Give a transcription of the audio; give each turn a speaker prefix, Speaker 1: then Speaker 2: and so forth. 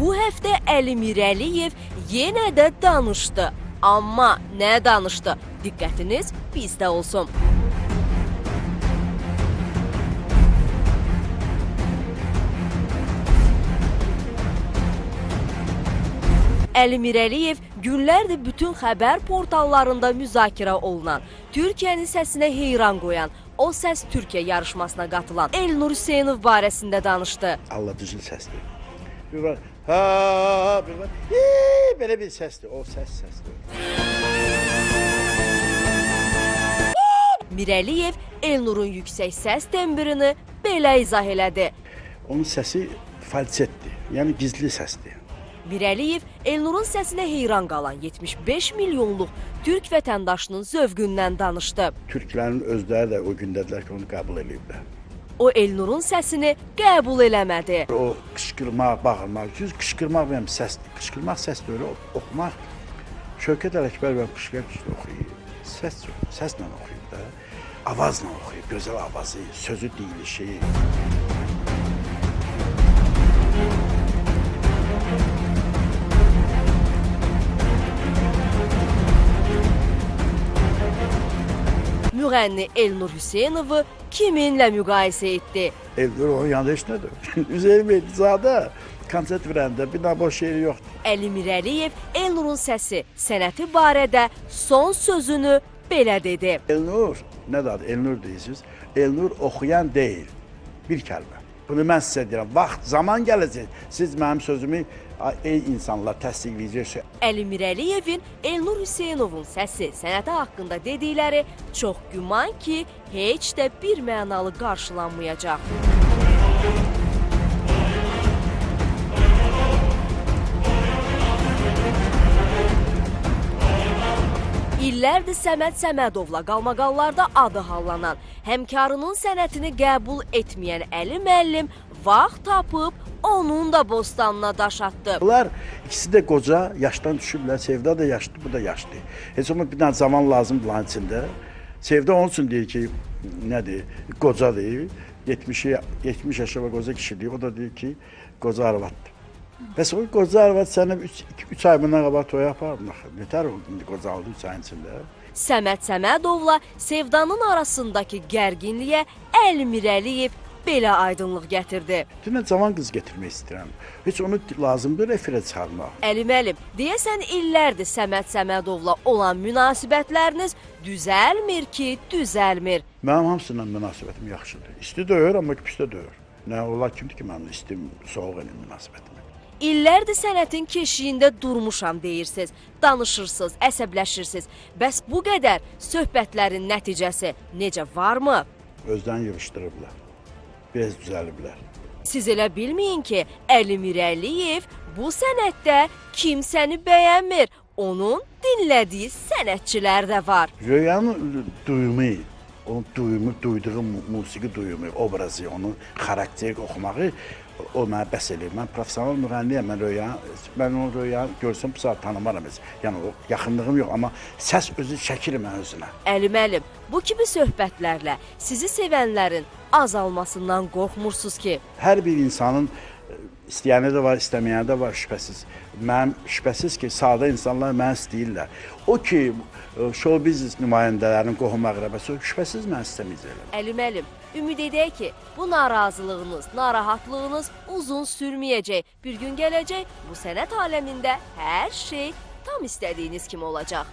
Speaker 1: Bu həftə Əli Mirəliyev yenə də danışdı. Amma nə danışdı? Diqqətiniz bizdə olsun. Əli Mirəliyev günlərdir bütün xəbər portallarında müzakirə olunan, Türkiyənin səsinə heyran qoyan, O Səs Türkiyə yarışmasına qatılan Elnur Hüseynov barəsində danışdı.
Speaker 2: Aldadıcı səsdir. Bir var, bir var, belə bir səsdir, o səsdir.
Speaker 1: Mirəliyev Elnurun yüksək səs tembirini belə izah elədi.
Speaker 2: Onun səsi falsetdir, yəni gizli səsdir.
Speaker 1: Mirəliyev Elnurun səsinə heyran qalan 75 milyonluq Türk vətəndaşının zövqündən danışdı.
Speaker 2: Türklərin özləri də o gündədilər ki, onu qəbul ediblər.
Speaker 1: O Elnurun səsini qəbul eləmədi.
Speaker 2: O qışqırmaq, bağırmaq, qışqırmaq benim səsdir. Qışqırmaq səs deyil, oxumaq. Şövkət Ələkbər və qışqırmaq oxuyur. Səslə oxuyur da. Avazla oxuyur, gözəl avazı, sözü deyilişi. Müğənni Elnur Hüseynovu kiminlə müqayisə etdi? Elnur onun yanında heç nədir. Üzeyir Mehdizadə konsert verəndə bir daha boş yeri yoxdur.
Speaker 1: Əli Mirəliyev Elnurun səsi, sənəti barədə son sözünü belə dedi.
Speaker 2: Elnur, nə dadı? Elnur deyirsiniz. Elnur oxuyan deyil. Bir kəlmə. Bunu mən sizə deyirəm. Vaxt, zaman gələcək. Siz mənim sözümü ey insanlar təsdiqləyəcəksiniz.
Speaker 1: Əli Mirəliyevin Elnur Hüseynovun səsi, sənəti haqqında dedikləri çox güman ki, heç də bir mənalı qarşılanmayacaq. İllərdir Səməd Səmədovla qalmaqallarda adı hallanan, həmkarının sənətini qəbul etməyən Əli müəllim vaxt tapıb onun da bostanına daş atdı.
Speaker 2: Bunlar ikisi də qoca, yaşdan düşüblər. Sevda da yaşlı, bu da yaşlı. Heç olmaz bir dənə zaman lazımdır bunların içində. Sevda onun üçün deyir ki, nədir, qocadır. 70 yaşa və qoca kişidir. O da deyir ki, qoca arvaddır. Bəs o qoca arvad sənə 3 ay bundan qabaq toya apardı. Nətər o qocalıdır 3 ayın içində?
Speaker 1: Səməd Səmədovla Sevdanın arasındakı gərginliyə Əli Mirəliyev belə aydınlıq gətirdi.
Speaker 2: Dünən cavan qız getirmək istəyirəm. Heç onu lazımdır efirə çıxarmaq.
Speaker 1: Əli müəllim, deyəsən illərdir Səməd Səmədovla olan münasibətləriniz düzəlmir ki, düzəlmir.
Speaker 2: Mənim hamısından münasibətim yaxşıdır. İsti döyür, amma pis də döyür. Nə olar kimdir ki, mənim istim soğuq elin münasibətimi.
Speaker 1: İllərdir sənətin keşiyində durmuşam deyirsiniz, danışırsınız, əsəbləşirsiniz. Bəs bu qədər söhbətlərin nəticəsi necə, varmı?
Speaker 2: Özdən yığışdırıblar. Biraz düzəliblər.
Speaker 1: Siz elə bilməyin ki, Əli Mirəliyev bu sənətdə kimsəni bəyənmir. Onun dinlədiyi sənətçilər də var.
Speaker 2: Röyanın duyumu, onun duyduğu musiqi duyumu, obrazı, onun xarakteri oxumağı o mənə bəs eləyir. Mən professional müğənniyəm, mən o Röyanı görsəm bu saat tanımaram heç. Yəni o yaxınlığım yox, amma səs özü çəkir mən özünə.
Speaker 1: Əli müəllim, bu kimi söhbətlərlə sizi sevənlərin azalmasından qorxmursuz ki?
Speaker 2: Hər bir insanın istəyəni də var, istəməyəni də var şübhəsiz. Mənim şübhəsiz ki, sadə insanlar məni istəyirlər. O ki, show biznes nümayəndələrinin qohum əqrəbəsi, şübhəsiz məni istəməyəcəklər.
Speaker 1: Əli müəllim, ümid edək ki, bu narazılığınız, narahatlığınız uzun sürməyəcək. Bir gün gələcək, bu sənət aləmində hər şey tam istədiyiniz kimi olacaq.